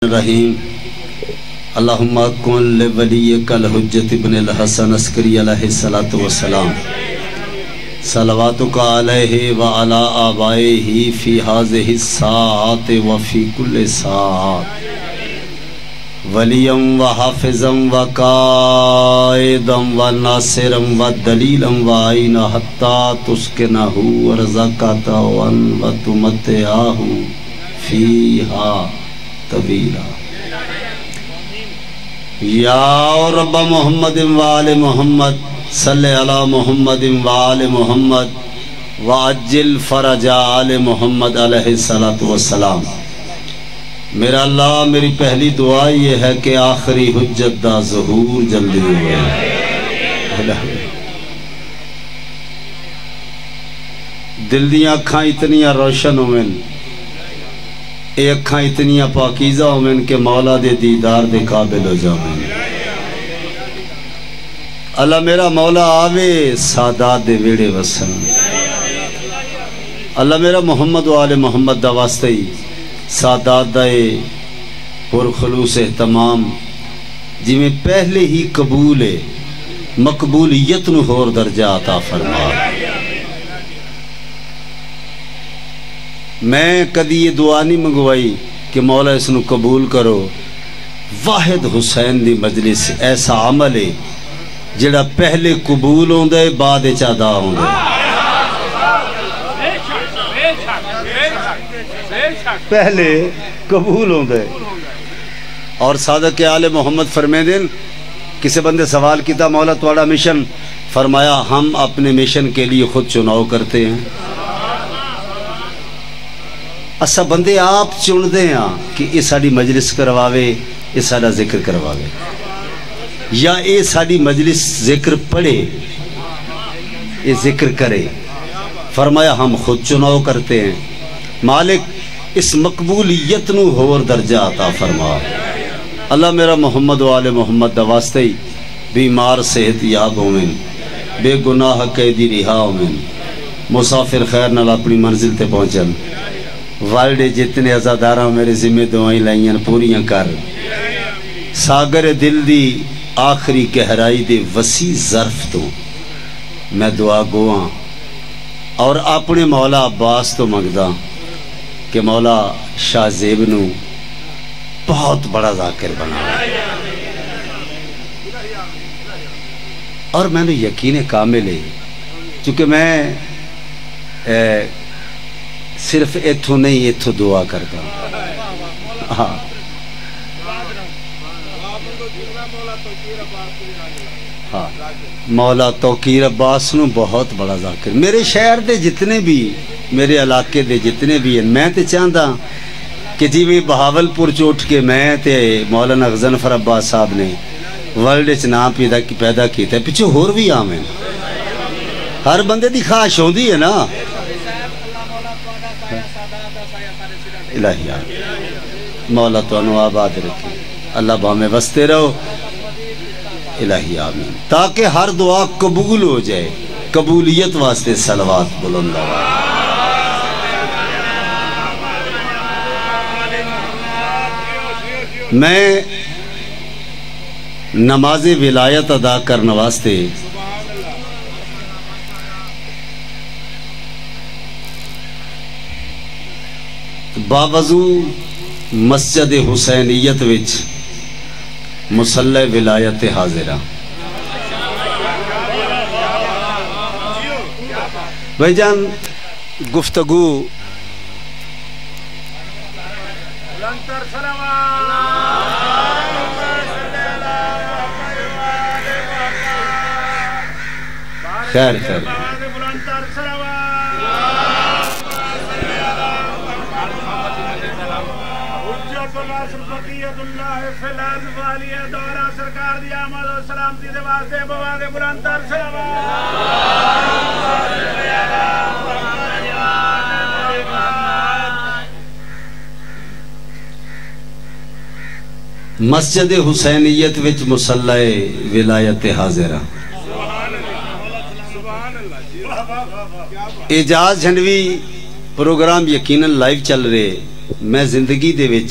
الرحیم اللہم کن لولیک الحجت ابن الحسن عسکری علیہ السلام صلواتک علیہ وعلا آبائہ فی ہذہ الساعات وفی کل ساعت ولیم وحافظم وقائدم وناصرم ودلیلم وعین حتی تسکنہو ورزقتا وتمتعہو فیہا طویلا یا رب محمد وآل محمد صلی علی محمد وآل محمد وعجل فرج آل محمد علیہ السلام۔ میرا اللہ میری پہلی دعا یہ ہے کہ آخری حجت دا ظہور جلدی ہوئے، دل دیاں اکھاں اتنیاں روشن ہوئیں، اے اکھاں اتنیاں پاکیزہ ہوئیں کہ مولا دے دیدار دے قابل ہو جاؤں۔ اللہ میرا مولا آوے سادات دے ویڑے وسن، اللہ میرا محمد و آل محمد دا واسطہ ہی سادات دائے پر خلوص اہتمام جی میں پہلے ہی قبول ہے مقبولیت نو ہور درجہ عطا فرما۔ میں کدی یہ دعا نہیں منگوائی کہ مولا اس نو قبول کرو، واحد حسین دی مجلس ایسا عمل ہے جڑا پہلے قبول ہوندہ ہے بعد ادا ہوندہ ہے، پہلے قبول ہوندہ ہے۔ اور صادق آل محمد فرمائے دن کسی بندے سوال کیتا مولا توڑا مشن، فرمایا ہم اپنے مشن کے لیے خود چناؤ کرتے ہیں، اسا بندے آپ چن دے ہیں کہ یہ ساڑی مجلس کرواوے، یہ ساڑا ذکر کرواوے، یا یہ ساڑی مجلس ذکر پڑھے، یہ ذکر کرے۔ فرمایا ہم خود چناؤ کرتے ہیں، مالک اس مقبولیت نو ہور درجہ عطا فرما۔ اللہ میرا محمد و آل محمد دا واسطہ ہی بیمار صحت یاب ہوئیں، بے گناہ قیدی رہا ہوئیں، مسافر خیر نال اپنی منزل تے پہنچن، والڈے جتنے عزاداراں میرے ذمہ دعائیں لائیں پوریاں کر، ساگر دل دی آخری گہرائی دے وسیع ظرف تو میں دعا گواں اور اپنے مولا عباس تو منگدا کہ مولا شاہ زیب نو بہت بڑا ذاکر بنا، اور میں نے یقین کامل ہے چونکہ میں صرف ایتھو نہیں ایتھو دعا کرتا ہاں، مولا توقیر عباس نو بہت بڑا ذاکر، میرے شہر دے جتنے بھی میرے علاقے دے جتنے بھی ہیں، میں تے چاہتا کہ جی میں بہاول پور چوٹ کے میں تے مولانا غضنفر عباس صاحب نے ورلڈ اچ نام پیدا کیتا ہے، پچھو ہور بھی آمیں، ہر بندے دی خواہش ہوندی ہے نا۔ الہی مولا تو انو آباد رکھے، اللہ بہمیں وستے رہو، الہی آمین، تاکہ ہر دعا قبول ہو جائے۔ قبولیت واسطے صلوات بلند آواز۔ میں نماز ولایت ادا کرنے واسطے باوضو مسجد حسینیت وچ مصلی ولایت حاضرہ۔ بھائی جان گفتگو خیر خیر مسجد حسینیت وچ مصلی ولایت حاضرہ۔ اعجاز جھنڈوی پروگرام یقیناً لائیو چل رہے، میں زندگی دے وچ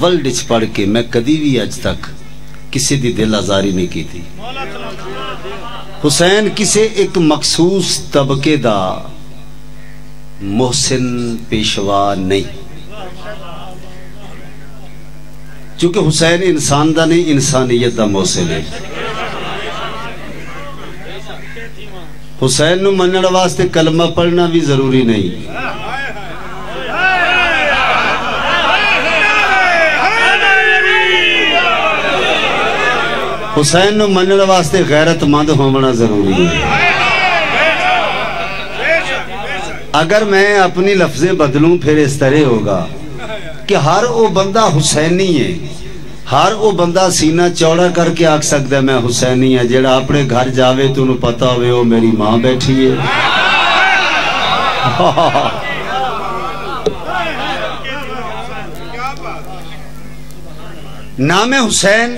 ورلڈ پڑھ کے میں کدی بھی اج تک کسی دی دل آزاری نہیں کی تھی. حسین کسی ایک مخصوص طبقے دا محسن پیشوا نہیں، چونکہ حسین انسان دا نہیں، انسانیت دا محسن ہے. حسین نو منن واسطے کلمہ پڑھنا بھی ضروری نہیں، حسین نو منن واسطے غیرت مند ہونا ضروری ہے. اگر میں اپنی لفظیں بدلوں پھر اس طرح ہوگا کہ ہر وہ بندہ حسینی ہے، ہر وہ بندہ سینہ چوڑا کر کے آکھ سکتا ہے میں حسینی ہے، جیڑا اپنے گھر جاوے تو انہوں پتا ہوئے وہ میری ماں بیٹھی ہے. نام حسین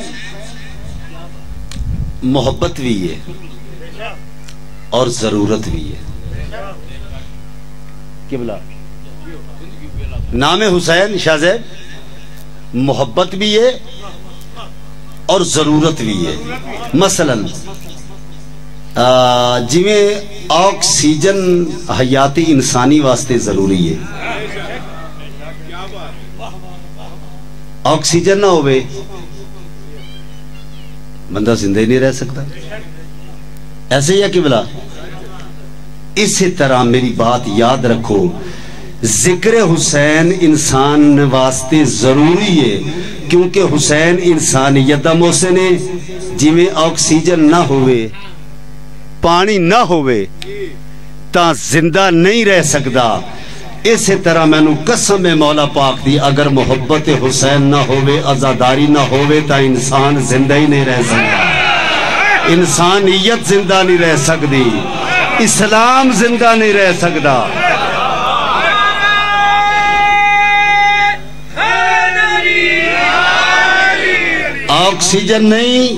محبت بھی ہے اور ضرورت بھی ہے. قبلہ نام حسین شاہ زیب محبت بھی ہے اور ضرورت بھی ہے. مثلا جویں آکسیجن حیاتی انسانی واسطے ضروری ہے، آکسیجن نہ ہوئے بندہ زندہ ہی نہیں رہ سکتا. ایسے ہی ہے کہ بلا اسی طرح میری بات یاد رکھو، ذکر حسین انسان واسطے ضروری ہے کیونکہ حسین انسانیت دا محسن ہے. جی میں آکسیجن نہ ہوئے پانی نہ ہوئے تا زندہ نہیں رہ سکتا. اسی طرح میں نو قسم مولا پاک دی اگر محبت حسین نہ ہوئے عزاداری نہ ہوئے تا انسان زندہ ہی نہیں رہ سکتا، انسانیت زندہ نہیں رہ سکتی، اسلام زندہ نہیں رہ سکتا. آکسیجن نہیں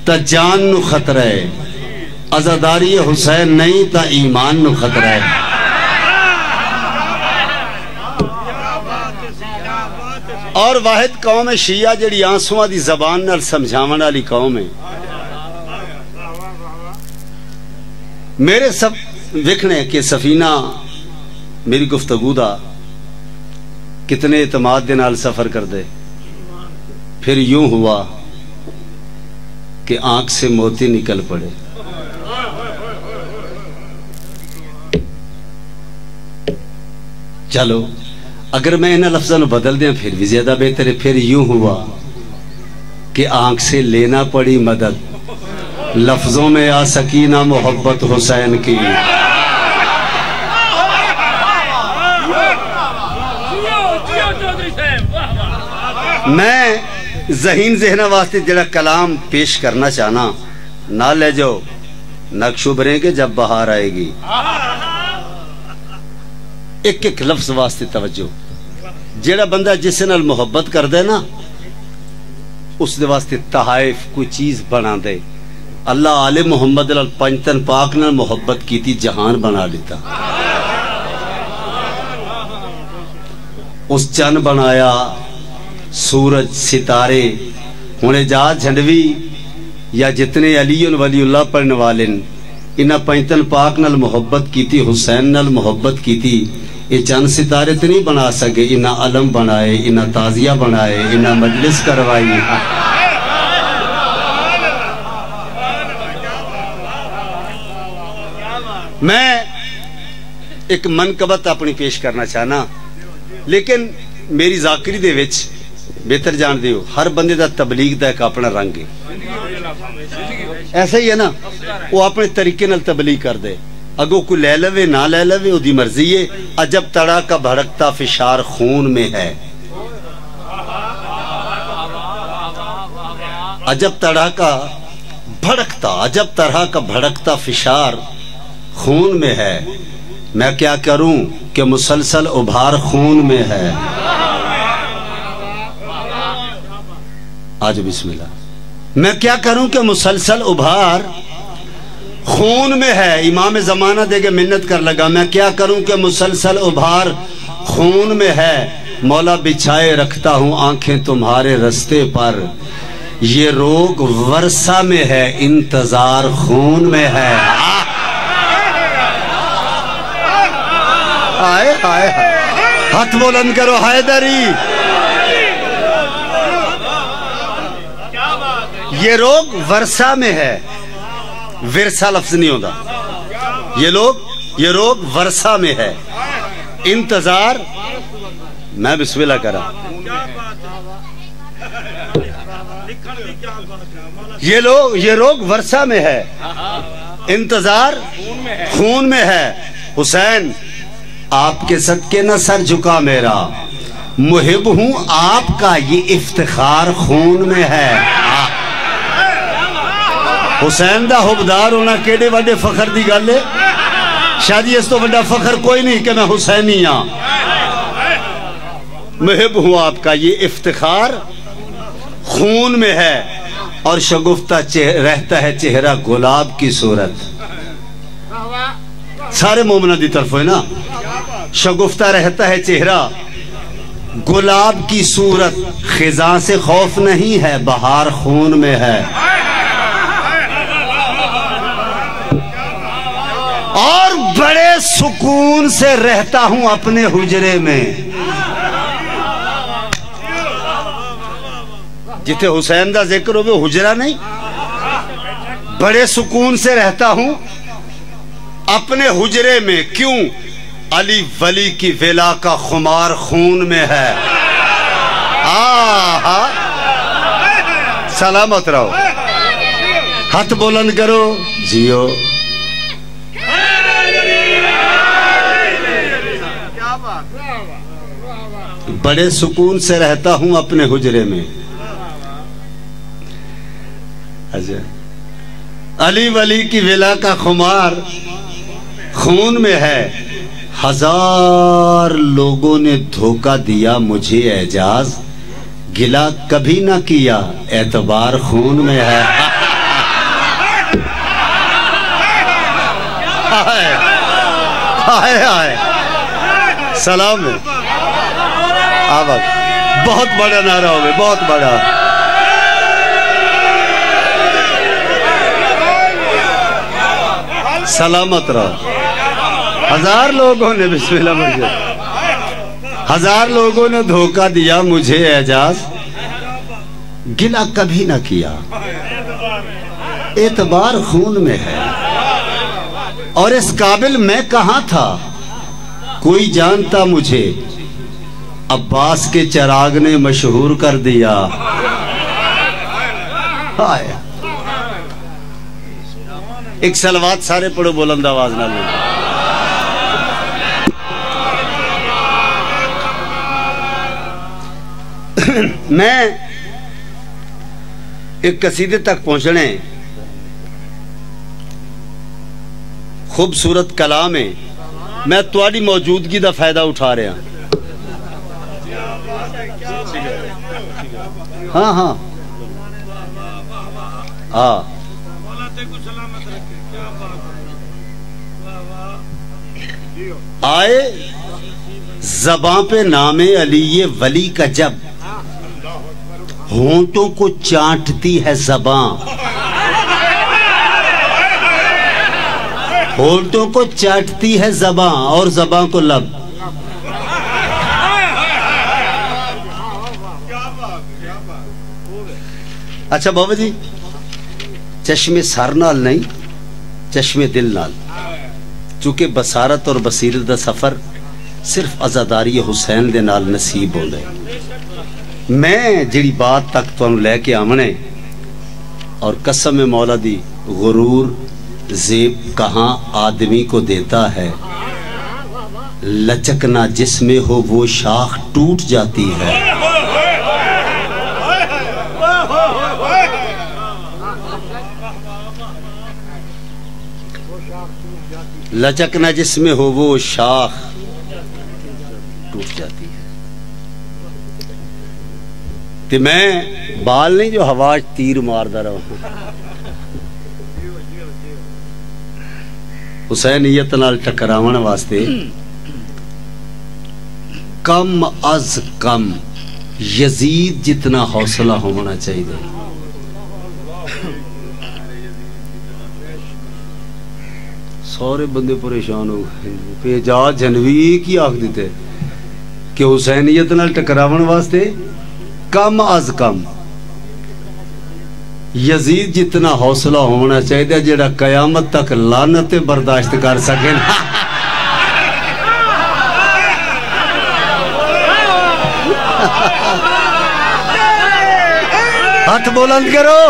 تا جان نو خطرہ ہے، عزاداری حسین نہیں تا ایمان نو خطرہ ہے. اور واحد قوم شیعہ جڑی آنسواں دی زبان نال سمجھاون والی قوم ہے. میرے سب ویکھنے کہ سفینہ میری گفتگو دا کتنے اعتماد دے نال سفر کر دے. پھر یوں ہوا کہ آنکھ سے موتی نکل پڑے. چلو اگر میں انہیں لفظوں کو بدل دیں پھر بھی زیادہ بہتر ہے. پھر یوں ہوا کہ آنکھ سے لینا پڑی مدد، لفظوں میں آ سکی نہ محبت حسین کی. میں ذہن واسطے جڑا کلام پیش کرنا چاہنا نہ لے جاؤ، نقش ابھریں گے جب بہار آئے گی. ایک ایک لفظ واسطے توجہ. جیڑا بندہ جس نال محبت کر دے نا اس دے واسطے تحائف کوئی چیز بنا دے. اللہ آل محمد پنجتن پاک نال محبت کی تھی جہان بنا لیتا. اس چند بنایا، سورج، ستارے. ہونے جا جھنڈوی یا جتنے علی ولی اللہ پڑھنے والے انہاں پنجتن پاک نال محبت کی تھی، حسین نال محبت کی تھی. یہ چند ستارے تو نہیں بنا سکے، انہاں علم بنائے، انہاں تازیہ بنائے، انہاں مجلس کروائی. میں ایک منقبت اپنی پیش کرنا چاہنا، لیکن میری ذاکری دے وچ بہتر جان دیو ہر بندے دا تبلیغ دا ایک اپنا رنگ ہے. ایسا ہی ہے نا، وہ اپنے طریقے نال تبلیغ کر دے، اگو کوئی لے لوے نہ لے لوے وہ دی مرضی ہے. عجب تڑا کا بھڑکتا فشار خون میں ہے، عجب طرح کا بھڑکتا فشار خون میں ہے. میں کیا کروں کہ مسلسل ابھار خون میں ہے. آج بسم اللہ. میں کیا کروں کہ مسلسل ابھار خون میں ہے. امام زمانہ دے کے منت کر لگا، میں کیا کروں کہ مسلسل ابھار خون میں ہے، مولا بچھائے رکھتا ہوں آنکھیں تمہارے رستے پر، یہ روگ ورثہ میں ہے، انتظار خون میں ہے۔ آئے آئے ہاتھ بلند کرو حیدری۔ یہ روگ ورثہ میں ہے، ورثہ لفظ نہیں ہوتا، یہ روگ ورثہ میں ہے، انتظار، میں بسم اللہ کرا، یہ روگ ورثہ میں ہے، انتظار خون میں ہے۔ حسین آپ کے صدقے نہ سر جھکا میرا، محب ہوں آپ کا یہ افتخار خون میں ہے۔ حسین دا حبدار ہونا کیڑے وڈے فخر دی گل ہے، شاید اس تو بڑا فخر کوئی نہیں کہ میں حسینی ہاں۔ محب ہوں آپ کا یہ افتخار خون میں ہے، اور شگفتہ رہتا ہے چہرہ گلاب کی صورت۔ سارے مومنہ دی طرف ہے نا، شگفتہ رہتا ہے چہرہ گلاب کی صورت، خزاں سے خوف نہیں ہے، بہار خون میں ہے۔ اور بڑے سکون سے رہتا ہوں اپنے حجرے میں۔ جتے حسین دا ذکر ہوئے حجرہ نہیں، بڑے سکون سے رہتا ہوں اپنے حجرے میں، کیوں؟ علی ولی کی ولا کا خمار خون میں ہے۔ سلامت رہو، ہاتھ بلند کرو، جیو۔ بڑے سکون سے رہتا ہوں اپنے حجرے میں، علی ولی کی ولا کا خمار خون میں ہے۔ ہزار لوگوں نے دھوکہ دیا مجھے اعجاز، گلہ کبھی نہ کیا، اعتبار خون میں ہے۔ آئے آئے سلام ہے، بہت بڑا نعرہ ہوگا، بہت بڑا۔ سلامت رہو۔ ہزار لوگوں نے بسم اللہ مجھے، ہزار لوگوں نے دھوکہ دیا مجھے اعجاز، گلہ کبھی نہ کیا، اعتبار خون میں ہے۔ اور اس قابل میں کہاں تھا، کوئی جانتا مجھے، عباس کے چراغ نے مشہور کر دیا۔ ایک صلوات سارے پڑھو بلند آواز نہ لیں۔ میں ایک قصیدے تک پہنچنے، خوبصورت کلام ہے، میں تواڈی موجودگی دا فائدہ اٹھا رہا ہوں۔ ہاں ہاں ہاں، آئے زباں پہ نام علی یہ ولی کا جب، ہونٹوں کو چاٹتی ہے زباں، ہونٹوں کو چاٹتی ہے زباں اور زباں کو لب۔ اچھا بابا جی، چشم سر نال نہیں، چشم دل نال، چونکہ بصارت اور بصیرت دا سفر صرف عزاداری حسین دے نال نصیب ہو گئے۔ میں جڑی بات تک تو لے کے آمنے، اور قسم مولا دی، غرور زیب کہاں آدمی کو دیتا ہے، لچکنا جس میں ہو وہ شاخ ٹوٹ جاتی ہے۔ لچکنا جس میں ہو وہ شاخ ٹوٹ جاتی ہے۔ تو میں بال نہیں جو ہوا تیر ماردا رہا ہوں، حسینیت نال ٹکراون واسطے کم از کم یزید جتنا حوصلہ ہونا چاہیے. سارے بندے پریشان ہو گئے. اعجاز جھنوی کی آخ دیتے کہ حسینیت نال ٹکراون واسطے کم از کم یزید جتنا حوصلہ ہونا چاہیے جڑا قیامت تک لعنت برداشت کر سکے. ہاتھ بلند کرو.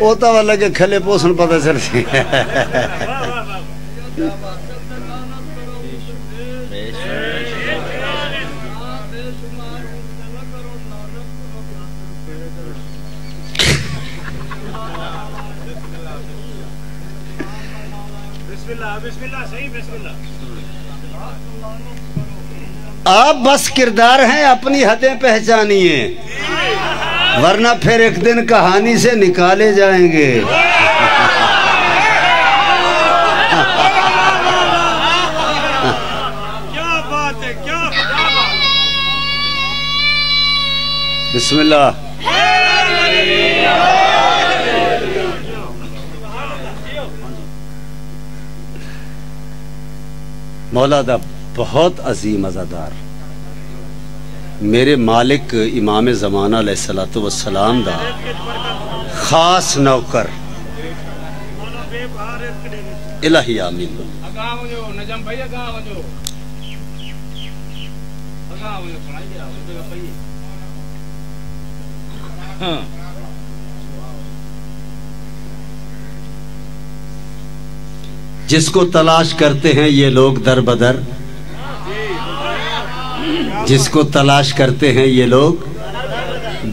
اوتا والا کے کھلے پوسن پتہ چلتی. آپ بس کردار ہیں اپنی حدیں پہچانیے ورنہ پھر ایک دن کہانی سے نکالے جائیں گے. کیا بات ہے کیا بسم اللہ. مولا دا بہت عظیم عزادار میرے مالک امام زمانہ علیہ السلام دا خاص نوکر الہی آمین. جس کو تلاش کرتے ہیں یہ لوگ در بدر, جس کو تلاش کرتے ہیں یہ لوگ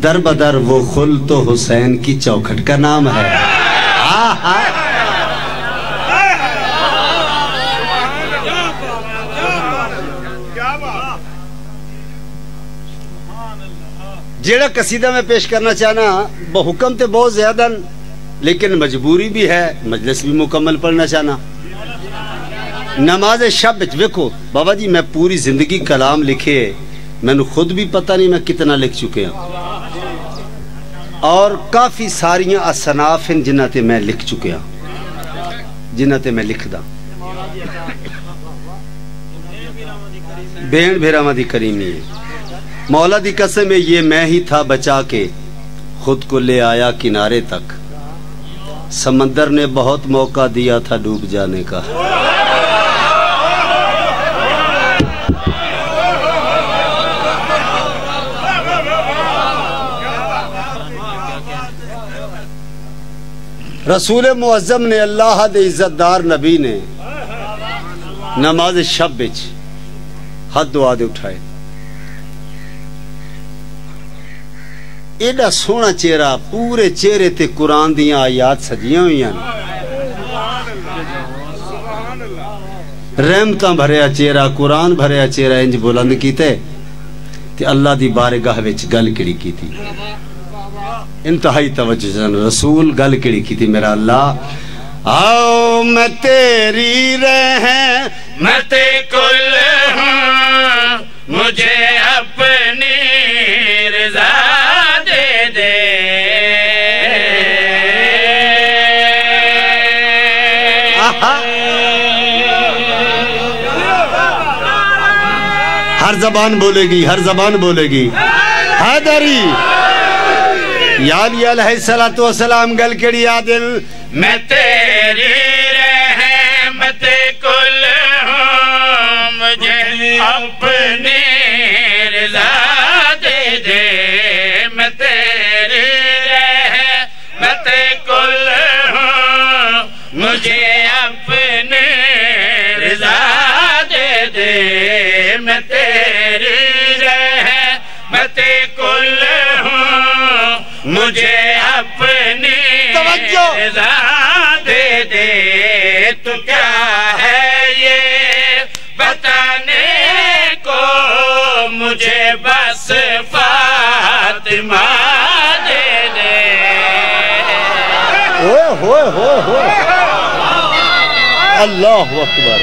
در بدر, وہ خل تو حسین کی چوکھٹ کا نام ہے. جیڑا قصیدہ میں پیش کرنا چاہنا بحکم تے بہت زیادہ لیکن مجبوری بھی ہے, مجلس بھی مکمل پڑھنا چاہنا. نماز شب ویکھو بابا جی میں پوری زندگی کلام لکھے میں نے خود بھی پتہ نہیں میں کتنا لکھ چکے ہیں اور کافی ساریاں اصناف ہیں جنہ تے میں لکھ چکے ہیں جنہ تے میں لکھ دا. بین بھیرا مدی کریمی ہے مولا دی قسم ہے یہ میں ہی تھا بچا کے خود کو لے آیا کنارے تک, سمندر نے بہت موقع دیا تھا ڈوب جانے کا. رسول معظم نے اللہ دے عزت دار نبی نے نماز شب بچ ہاتھ دعا دے اٹھائے. ایڈا سونا چہرہ پورے چہرے تے قرآن دیاں آیات سجیاں ہوئی ہیں, رحمتاں بھریا چہرہ قرآن بھریا چہرہ انج بلند کیتے تے اللہ دی بارگاہ وچ گل کڑی کی تھی. انتہائی توجہ جن رسول گل کڑی کی تھی میرا اللہ. آؤ میں تیری رحمت کل ہوں مجھے اپنی رضا دے دے. ہر زبان بولے گی, ہر زبان بولے گی. حیدری یا علی علیہ السلام گل کڑی عادل میں تیری رحمت کل ہوں مجھے اپنی رضا دے دے. میں تیری رحمت کل ہوں مجھے اپنی رضا دے دے. میں تیری رحمت کل ہوں مجھے اپنی رضا دے دے تو کیا ہے یہ بتانے کو مجھے بس فاطمہ دے دے اللہ اکبر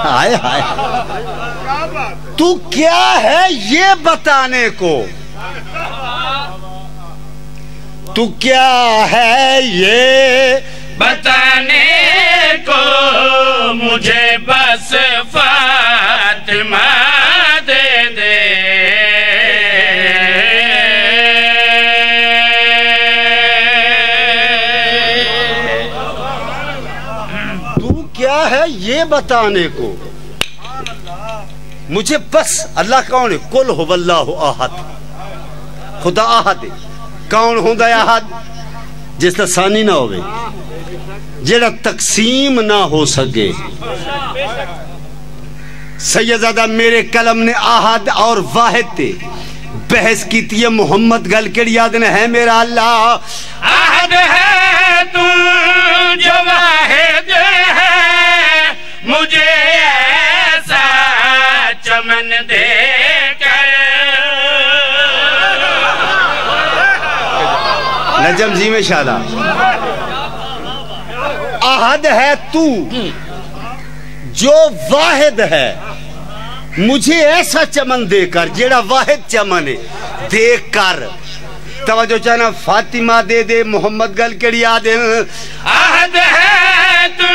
ہائے ہائے تو کیا ہے یہ بتانے کو تو کیا ہے یہ بتانے کو مجھے بس فاطمہ دے دے تو کیا ہے یہ بتانے کو مجھے بس اللہ کون ہے قل هو اللہ احد خدا احد ہے کون ہوندا احد جس دا ثانی نہ ہوئے جیڑا تقسیم نہ ہو سکے سیدزادہ میرے کلم نے احد اور واحد تے بحث کی تھی محمد گل کڑی یاد نے ہے میرا اللہ احد ہے تو جو واحد ہے مجھے ایسا چمن دے کر نجم جی میں شادہ احد ہے تو جو واحد ہے مجھے ایسا چمن دے کر جیڑا واحد چمن ہے دیکھ کر توجہ چاہنا فاطمہ دے دے محمد گل کڑی آدھے احد ہے تو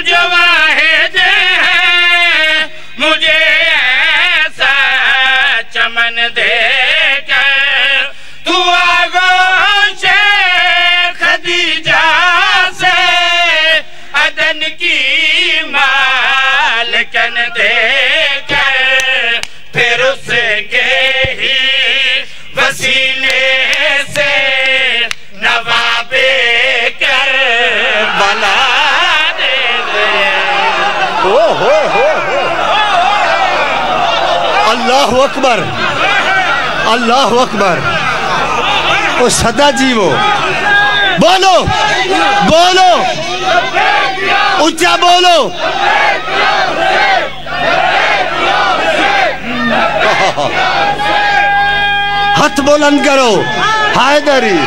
جو واحد ہے مجھے ایسا چمن دے کر تو آگوش خدیجہ سے عدن کی مالکن دے کر پھر اس کے ہی وسیلے سے نواب کربلا دے دے اللہ اکبر اللہ اکبر او صدا جی وہ بولو بولو اچھا بولو ہاتھ بلند کرو حیدری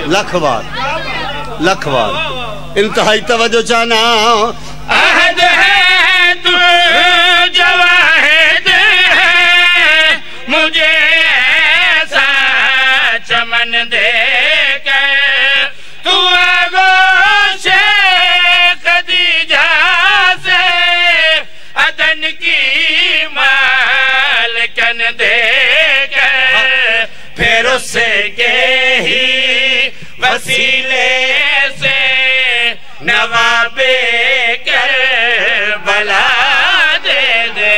لکھ بار انتہائی توجہ چاہنا احد ہے تو جو واحد ہے مجھے ایسا چمن دے کر تو آگوش خدیجہ سے عدن کی مالکن دے کر پھر اس کے ہی وسیلے سے نواب کربلا دے دے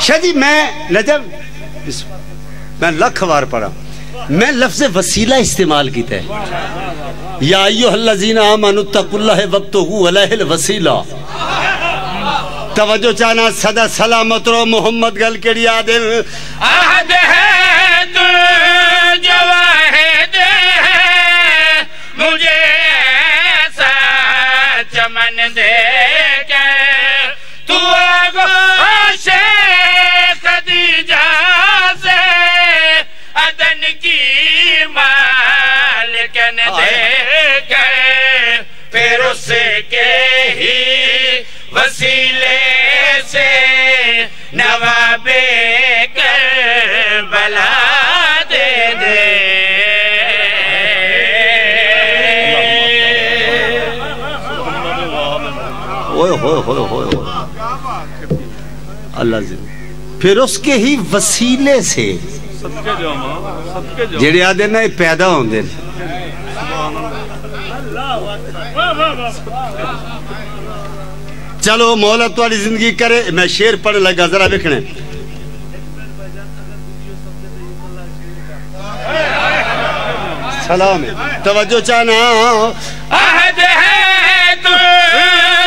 شادی میں نجم میں لکھ بار پڑھا میں لفظ وسیلہ استعمال کیتا ہے یا ایوہ الذین آمنوا اتقوا اللہ وابتغوا الیہ الوسیلہ توجہ چاہنا صدا سلامت رو محمد گل کڑی آدل احد ہے تو جو واحد ہے مجھے ایسا چمن دے کر تو آگوش خدیجہ سے عدن کی مالکن دے کر پھر اس کے ہی وسیلے سے نواب کربلا دے دے اللہ زندہ پھر اس کے ہی وسیلے سے جڑے آدھے نا پیدا ہوں دے چلو مولا تاری زندگی کرے. میں شیر پڑھ لگا ذرا وکھنے. سلام توجہ چاہنا. عہد ہے تو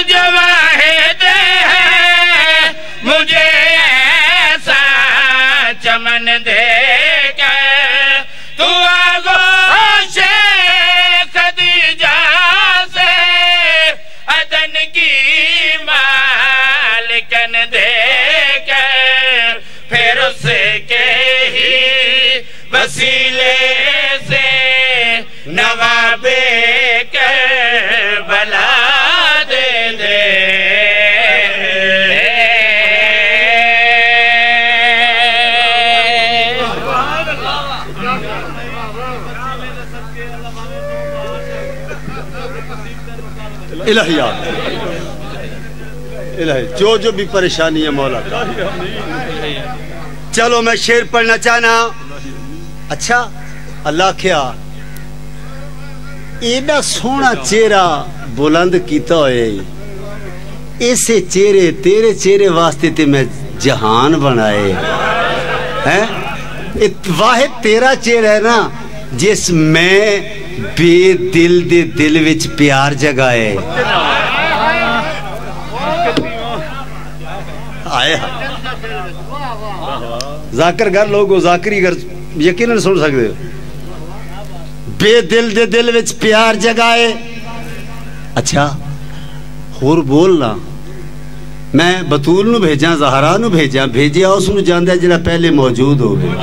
جو واحد ہے مجھے ایسا چمن دے کر تو آغوش خدیجہ سے عدن کی مالکن دے کر پھر اس کے ہی وسیلے سے نواب کربلا دے دے. الہیات الہی جو بھی پریشانی ہے مولا کا. چلو میں شیر پڑھنا چاہنا. اچھا اللہ کیا ایڈا سونا چہرہ بلند کیتا ہوئے ایسے چہرے تیرے چہرے واسطے تے میں جہان بنائے ہیں. واحد تیرا چہرہ ہے نا جس میں بے دل دے دل وچ پیار جگائے. آئے ذاکر گھر لوگو ذاکری گھر یقیناً سن سکتے ہو. بے دل دے دل وچ پیار جگائے. اچھا ہور بولنا. میں بطول نو بھیجاں زہرا نو بھیجاں بھیجیا اس نو جاندہ جڑا پہلے موجود ہو گئے.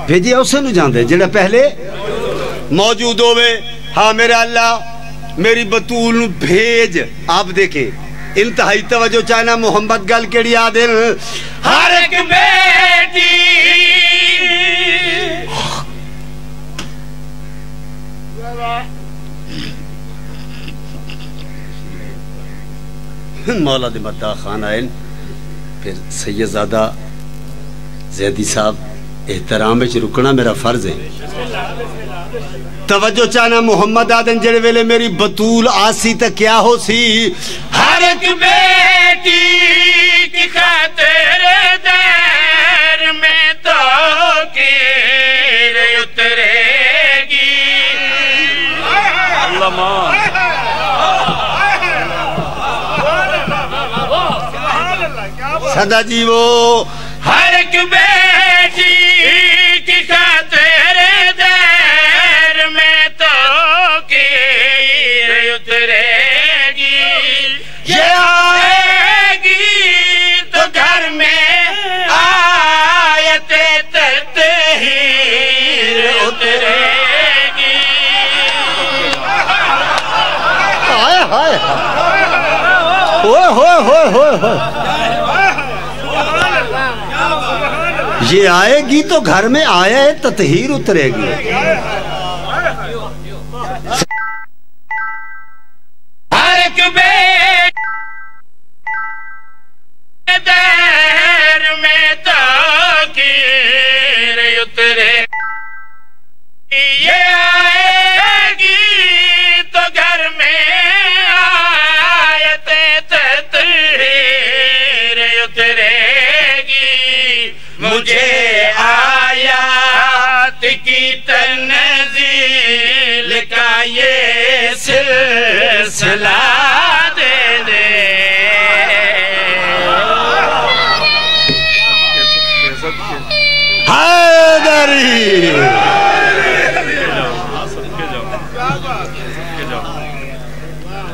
بھیجیا اسے نو جاندہ جڑا پہلے موجود ہو گئے. ہاں میرے اللہ میری بطول نو بھیج. آپ دیکھیں انتہائی توجہ چاہنا. محمد گل کیڑی آدھن ہر ایک بیٹی مولا دے مدہ خان آئین. پھر سیدزادہ زیدی صاحب احترام وچ رکنا میرا فرض ہے. توجہ چاہنا. محمد آدن جڑے ویلے میری بطول آسی تا کیا ہو سی. ہر ایک بیٹی کی خاطر دیر میں تو کیر اترے گی. اللہ مان صدا جی وہ ہر ایک بیٹی کی خاطر دیر میں تو کیر اترے گی. یہ آئے گی تو گھر میں آیت تطہیر اترے گی. ہائے ہائے ہوئے ہوئے ہوئے ہوئے ہوئے. یہ آئے گی تو گھر میں آیا ہے تطہیر اترے گی. ہر ایک بیٹی دیر میں تو کیر اترے. یہ آئے گی تو گھر میں آیت تطہیر اترے گی. مجھے آیات کی تنزیل کا یہ سلسلہ دے دے. حیدری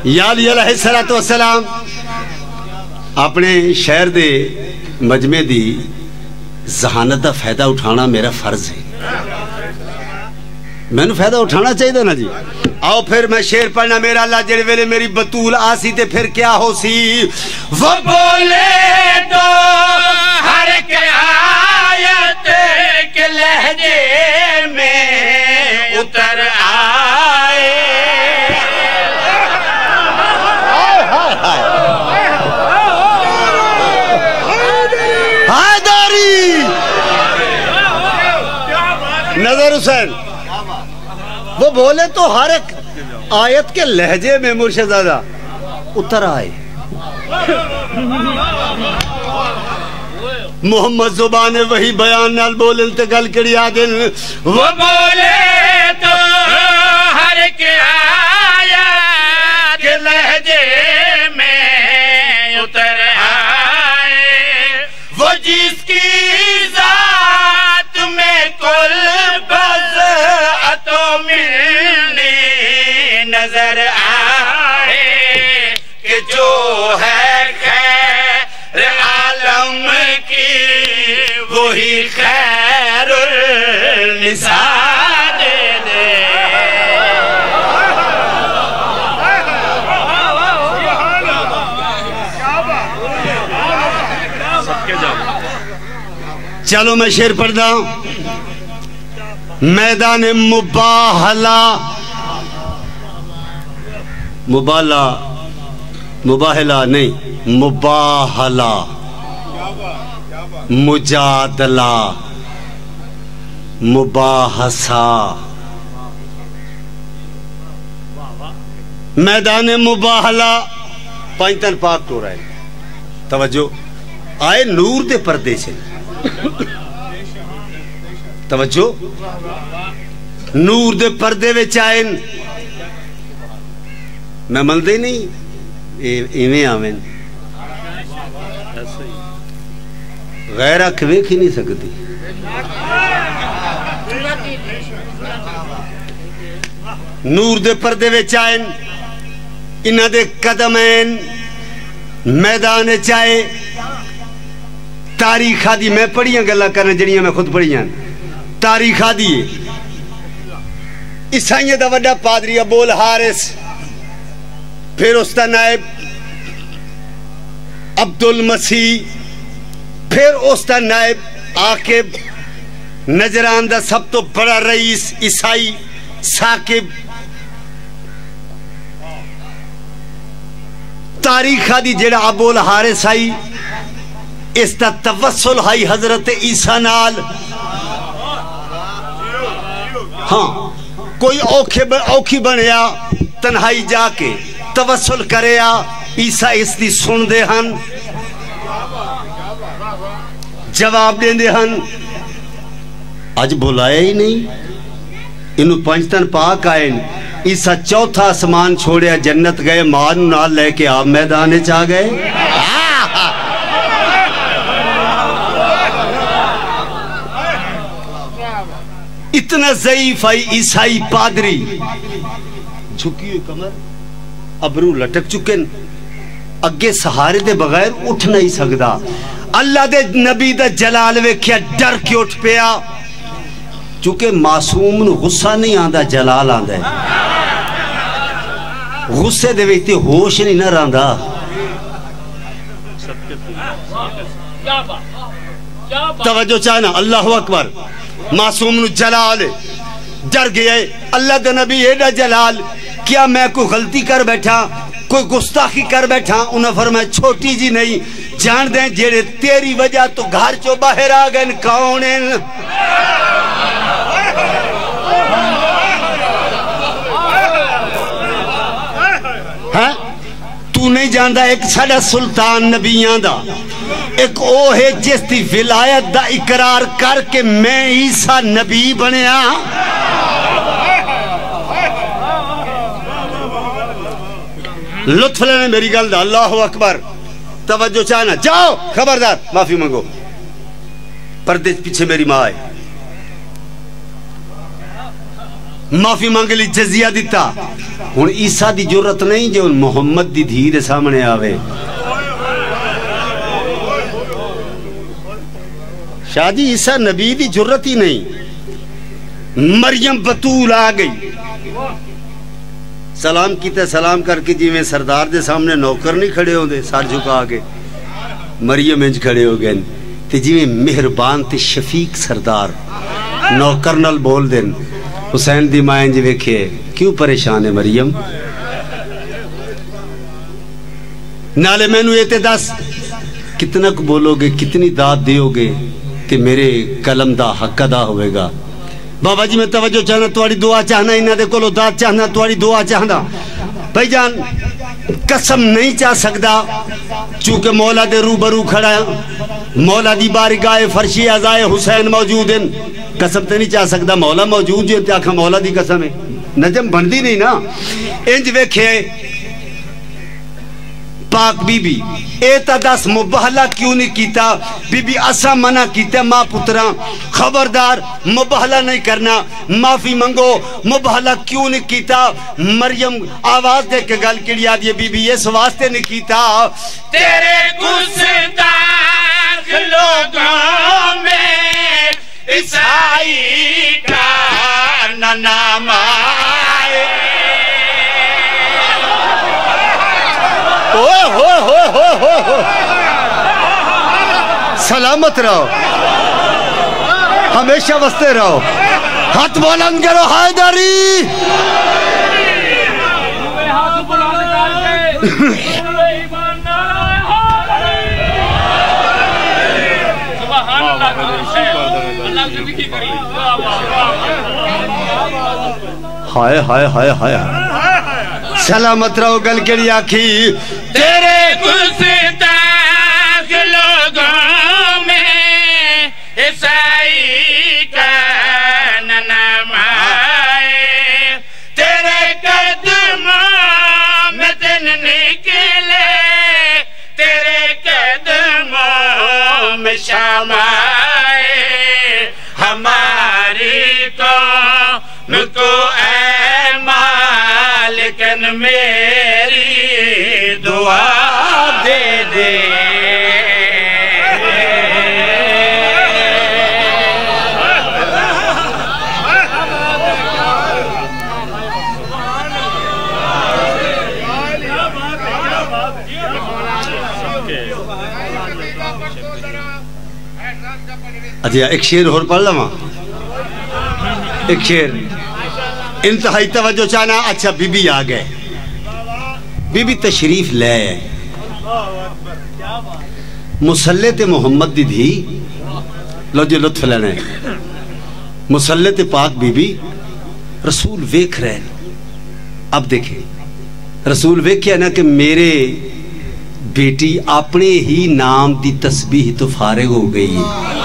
یا علی علیہ السلام اپنے شہر دے مجمع دی ذہانت دا فائدہ اٹھانا میرا فرض ہے. میں نے فائدہ اٹھانا چاہیے نا جی. آؤ پھر میں شیر پڑھنا. میرا اللہ جڑے ویلے میری بطول آسی تے پھر کیا ہو سی. وہ بولے تو ہر ایک آیت کے لہجے میں اتر آئے. نظر حسین وہ بولے تو ہر ایک آیت کے لہجے میں مرشد زادہ اتر آئے. محمد زبان وہی بیان نال بولن تے گل کڑی آگن. وہ بولے تو ہر ایک آیت کے لہجے میں اتر آئے. وہ جس کی ذات میں کل بضعت و ملنی نظر آئے کہ جو ہے خیر عالم کی وہی خیر النساء دے دے. چلو میں شعر پڑھتا ہوں. میدان مباہلہ مباہلہ نہیں مباہلہ مجادلہ مباحثہ. میدان مباہلہ پانچتن پاک تو رہے. توجہ آئے نور دے پردے سے. توجہ نور دے پردے وچ آئے. میں مندے نہیں ایویں آویں غیر اکھ ویکھ ہی نہیں سکتی. نور دے پردے وچ آئے انہاں دے قدمین میدان چائے. تاریخ آدھی میں پڑھیاں گلہ کرنے جنیاں میں خود پڑھیاں. تاریخ آدھی عیسائیہ دا وڈا پادری ابو الحارث، پھر اس دا نائب عبدالمسیح، پھر اس دا نائب عاقب، نجران دا سب تو بڑا رئیس عیسائی ثاقب. تاریخ آدھی جڑا ابو الحارث آئی اس دا توسل ہائی حضرت عیسیٰ نال. ہاں کوئی اوکھی بنیا تنہائی جا کے توسل کریا عیسیٰ اس دی سن دے ہن جواب دیں دے ہن. آج بلایا ہی نہیں انہوں پنجتن پاک آئے. عیسیٰ چوتھا آسمان چھوڑیا جنت گئے مان نال لے کے آپ میدانے چاہ گئے. اتنا ضعیف آئی عیسائی پادری جھکی ہوئی کمر ابرو لٹک چکن اگے سہارے دے بغیر اٹھ نہیں سکدا. اللہ دے نبی دا جلال ویکھیا ڈر کے اٹھ پیا. چونکہ معصوم نو غصہ نہیں آندا جلال آندا ہے. غصے دے ویکھتے ہوش نہیں نہ رہندا. توجہ چاہنا اللہ اکبر. معصوم نو جلال ڈر گئے. اللہ دے نبی ایڈا جلال کیا میں کوئی غلطی کر بیٹھا کوئی گستاخی کر بیٹھا. انہوں فرمایا چھوٹی جی نہیں جان دیں جیڑے تیری وجہ تو گھر چو باہر آگئے کون ہیں. تو نہیں جاندہ ایک ساڑا سلطان نبیان دا ایک او ہے جس دی ولایت دا اقرار کر کے میں عیسیٰ نبی بنیا. لطف لینے میری گل دا. اللہ اکبر. توجہ چاہنا جاؤ خبردار معافی منگو. پردے پیچھے میری ماں آئے معافی مانگ لی جزیہ دیتا. ہن عیسیٰ دی جرت نہیں جو محمد دی دھیر سامنے آوے. شاہ جی عیسیٰ نبی دی جرت ہی نہیں. مریم بطول آ گئی سلام کیتے سلام کر کے جی میں سردار دے سامنے نوکر نہیں کھڑے ہوں دے سار جھکا کے مریم انج کھڑے ہو گئے تے جی میں مہربان تے شفیق سردار نوکر نال بول دین. حسین دی ماں انج ویکھے کیوں پریشان ہے مریم. نالے میں نو یہ تے دس کتنا کو بولو گے کتنی داد دیو گے تے میرے کلم دا حق ادا ہوئے گا. بابا جی میں توجہ چاہنا تھوڑی دعا چاہنا انہاں دے کولو داد چاہنا تھوڑی دعا چاہنا بھائی جان قسم نہیں چاہ سکدا چونکہ مولا دے روبرو کھڑا ہے مولا دی بارگاہ فرشی عزائے حسین موجود ہیں قسم تے نہیں چاہ سکدا مولا موجود ہے تے آکھا مولا دی قسم ہے نجم بندی نہیں نا انج ویکھے پاک بی بی ایتا دس مبہلہ کیوں نہیں کیتا بی بی اسا منع کیتا ماں پتران خبردار مبہلہ نہیں کرنا معافی منگو مبہلہ کیوں نہیں کیتا مریم آواز دے کے گل کڑی آدھی بی بی اس واسطے نہیں کیتا تیرے گستاخ لوگوں میں عیسائی کا نہ نام آئے سلامت رہو ہمیشہ وستے رہو ہاتھ بلند کرو حیدری ہائے ہائے ہائے ہائے سلامت رہو گل کری آکھی تیرے گستاخ لوگوں میں عیسائی کا نہ نام آئے تیرے قدموں میں دن نکلے تیرے قدموں میں شام آئے ہماری قوم کو اے مالکن میری دعا دے دے اچھا ایک شیر اور پڑھ لما ایک شیر انتہائی توجہ چاہنا اچھا بی بی آگئے بی بی تشریف لے مسلط محمد دی دھی لو جو لطف لینے مسلط پاک بی بی رسول ویکھ رہے اب دیکھیں رسول ویکھ کیا نا کہ میرے بیٹی اپنے ہی نام دی تسبیح تو فارغ ہو گئی ہے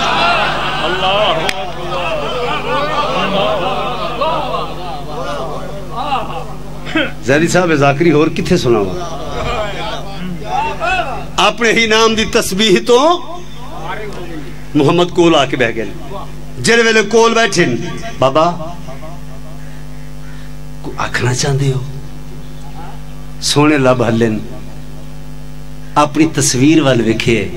زہری صاحب ذاکری اور کتھے سنا ہوا اپنے ہی نام دی تسبیح تو محمد کول آ کے بہ گئے جڑے ویلے کول بیٹھن بابا کو آکھنا چاہتے ہو سونے لب ہلن اپنی تصویر وال وکھے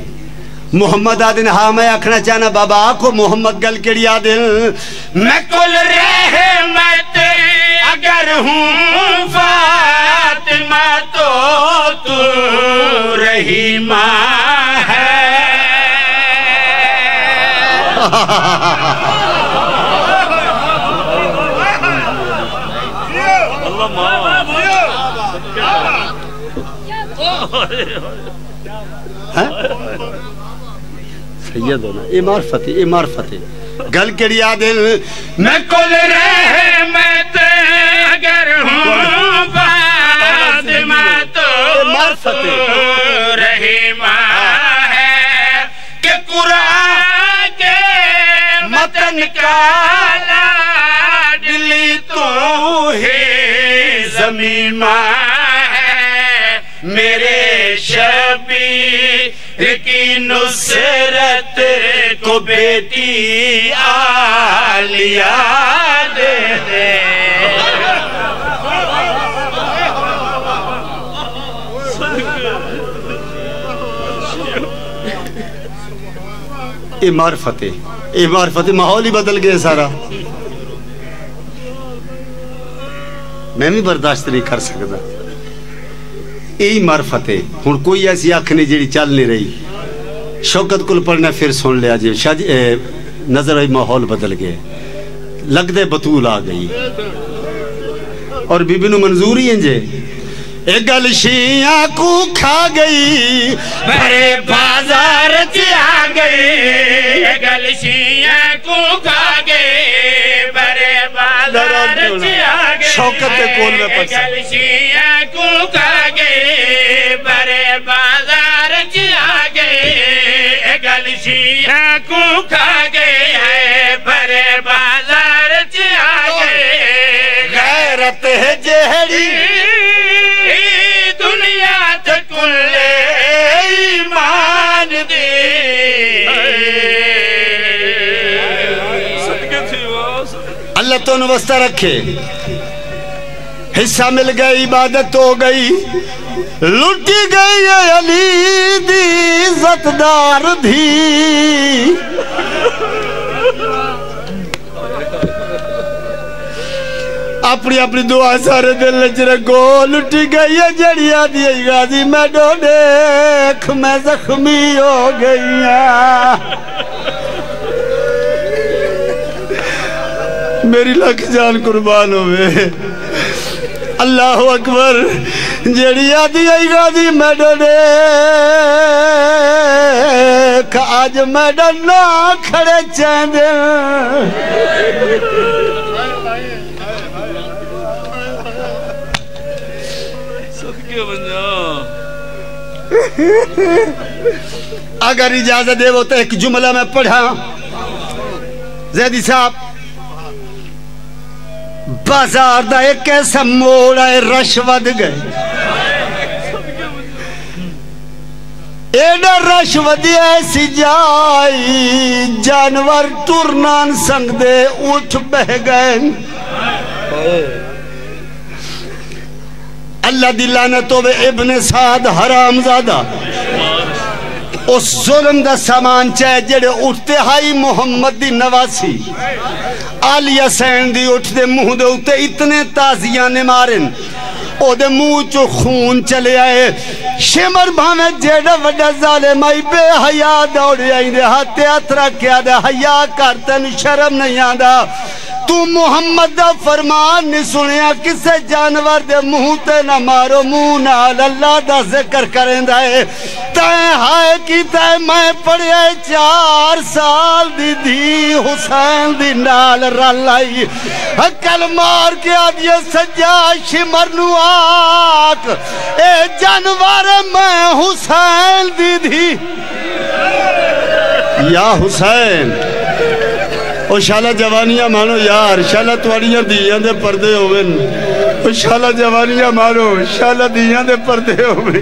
محمد آدن ہاں میں آکھنا چاہنا بابا آکھو محمد گل کڑی آدن میں کل رحمت اگر ہوں فاطمہ تو تو رحیمہ ہے سید ہونا اے معرفت گل کڑی آدن میں کل رحمت اگر ہوں فاطمہ تو رحیمہ ہے کہ قرآن کے متن کا لاڈلی تو ہی زمینہ ہے میرے شبیر کی نصرت کو بیٹی عالیہ دے دے اے معرفت ماحول ہی بدل گئے سارا میں بھی برداشت نہیں کر سکتا یہی معرفت ہے ہن کوئی ایسی آنکھ نہیں جیڑی چل نہیں رہی شوکت کل پڑھنا پھر سن لیا جی نظر آئی ماحول بدل گئے لگ دے بطول آ گئی اور بی بی نو منظور ہی ہیں جے اے گل شیعہ کو کھا گئی بھرے بازار آ گئی اے گل شیعہ کو کھا گئی بھرے بازار آ گئی شوکت کول میں پس گل شیعہ کو کھا گئی بھرے بازار آ گئی گل شیعہ کو کھا گئی ہے بھرے بازار آ گئی غیرت ہے جہری دنیا تکلے ایمان دی اللہ تو نوستہ رکھے حصہ مل گئی عبادت ہو گئی لٹی گئی علی دی عزت دار دھی اپنی اپنی دعا سارے دل چ رکھو لٹی گئی ہے جڑیا دی غازی میں ڈو دیکھ میں زخمی ہو گئی میری لکھ جان قربان ہوئے اللہ اکبر جڑیا دی غازی میں ڈو دیکھ آج میں ڈنا کھڑے چین اگر اجازت دے وہ تو ایک جملہ میں پڑھا زیدی صاحب بازار دا ایک ایسا موڑا ہے رش ود گئے ایڈا رش ودی ایسی جائی جانور ٹرنان سنگ دے اٹھ بہ گئے اللہ دی لعنت ہوے ابن سعد حرام زادہ اس ظلم دا سامان چاہے جڑے اٹھتے ہائی محمد دی نواسی آلی حسین دی اٹھ دے منہ دے اٹھتے اتنے تازیاں نے مارن او دے منہ چو خون چلے آئے شمر بھامے جیڑا وڈا ظالم آئی بے حیاء دوڑے آئی دے ہاتھے اترا کیا دے حیاء کرتے نو شرم نہیں آدھا تو محمد دا فرمان نہیں سنیا کسے جانور دے منہ تے نہ مارو منہ نال اللہ دا ذکر کریں دائے تائیں ہائے کی تائیں میں پڑھے 4 سال دی دی حسین دی نال رلائی کل مار کے آدھے سجا شمر نو آک اے جانور میں حسین دی دی یا حسین او شالہ جوانیاں مانو یار شالہ تواریاں دیاں دے پردے ہوئن او شالہ جوانیاں مانو شالہ دیاں دے پردے ہوئن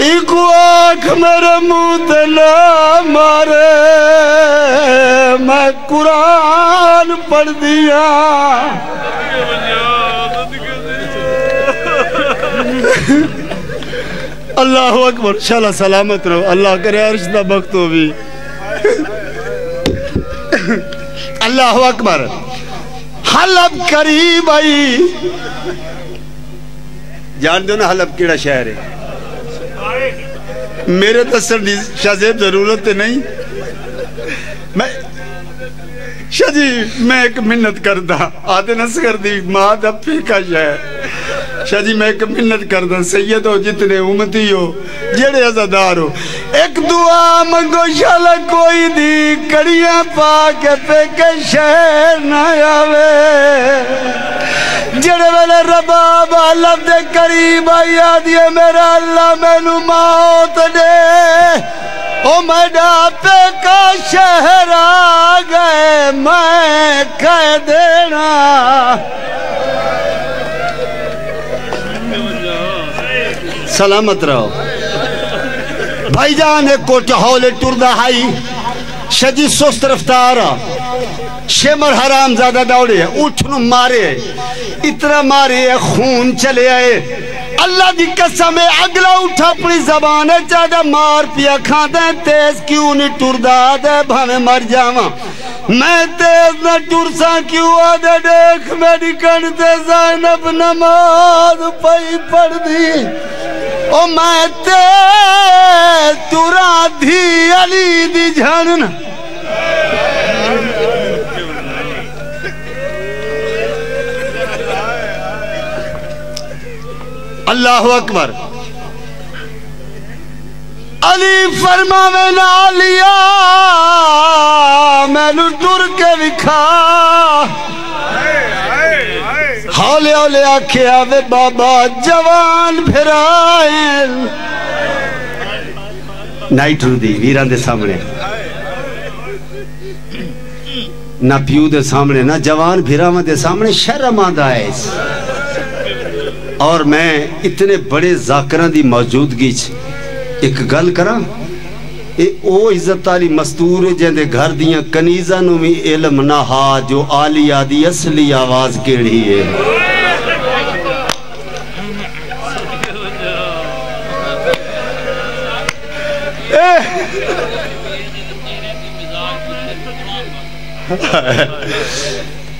ایکو آنکھ میرے منہ تے نہ مارے میں قرآن پڑھ دیا اللہ اکبر شالہ سلامت رہو اللہ کرے عرش دا بخت ہو بھی اللہ اکبر حلب قریب آئی جان دو نا حلب کیڑا شہر ہے میرے تصر شاہ زیب ضرورت نہیں شاہ جی میں ایک منت کردا آدھے نسکر دی ماں دا پیکا شہر شاہ جی میں ایک منت کردا سید ہو جتنے امتی ہو جڑے عزادار ہو ایک دعا منگو شالا کوئی دی کڑیاں پا کے پیکے شہر نہ آوے جڑے ویلے رباب علم دے قریب آئی آدھیے میرا اللہ میں نو موت دے او میڈا پیکا شہر آ گئے میں کہہ دینا سلامت رہو بھائی جان ایک کوٹہ ہولے ٹردہ ہائی شجی سست رفتارا شمر حرام زیادہ دوڑے اٹھنو مارے اتنا مارے خون چلے آئے اللہ دی قسم اگلا اٹھا اپنی زبان ہے چاہدہ مار پیا کھان دیں تیز کیوں نہیں ٹردہ دے بھامے مر جاواں میں تیز نہ ٹرساں کیوں آدھے دیکھ میری کنتے زینب نماز پئی پڑھ دی او میں تیز تورا دھی علی دی جھانن اللہ اکبر علی فرماوے نالیا میں نو ٹر کے وکھا ہولے ہولے آکھے آوے بابا جوان پھرائیں نائی ٹر دی ویران دے سامنے نہ پیو دے سامنے نہ جوان بھیراوہ دے سامنے شرم آدھا ہے اور میں اتنے بڑے ذاکران دی موجودگی ایک گل کرا او عزت علی مستور جہندے گھر دیاں کنیزہ نو بھی علم نہ ہا جو آلیہ دی اصلی آواز کیڑی ہے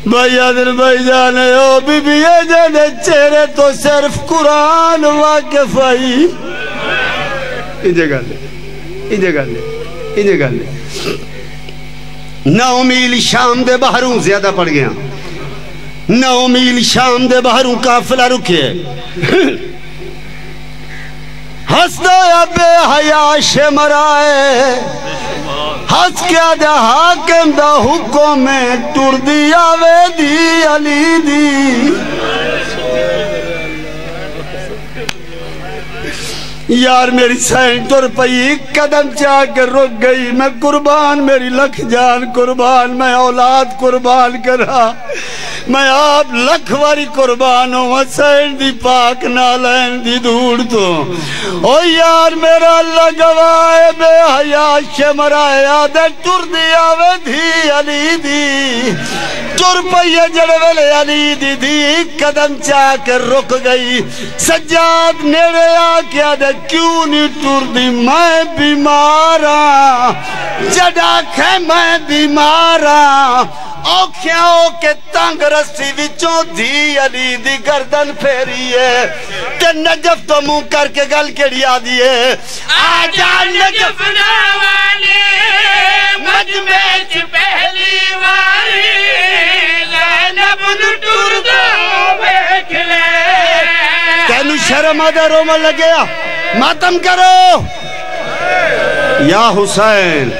بھائی آدھر بھائی جانے ہو بی بی جانے چہرے تو صرف قرآن واقف آئی انجھے گا لے انجھے گا لے انجھے گا لے 9 میل شام دے بہروں زیادہ پڑ گیا 9 میل شام دے بہروں قافلہ رکھے ہستا یا بے حیاش مرائے ہس کیا دا حاکم دا حکم میں ٹر دی آوے دی علی دی یار میری سین ٹر پئی قدم چاہ کر رک گئی میں قربان میری لکھ جان قربان میں اولاد قربان کرا میں آپ لکھ واری قربان ہوں سین دی پاک نالین دی دور تو او یار میرا اللہ گواہ بے حیاء شمرائے آدھے ٹر دی آوے دی علی دی ٹر پئیے جڑے ویلے علی دی قدم چاہ کر رک گئی سجاد نیڑے آکے آدھے کیوں نہیں ٹر دی میں بیمارا جڑا کھے میں بیمارا اوکھیاں کے تنگ رسی وچوں دی علی دی گردن پھیری ہے تے نجف تو منہ کر کے گل کیڑی آدھی ہے آجا نجف ناوالے مجمع چ پہلی واری زینب نو ٹر دا بیٹھ لے تینو شرم آدھا رومن لگیا ماتم کرو یا حسین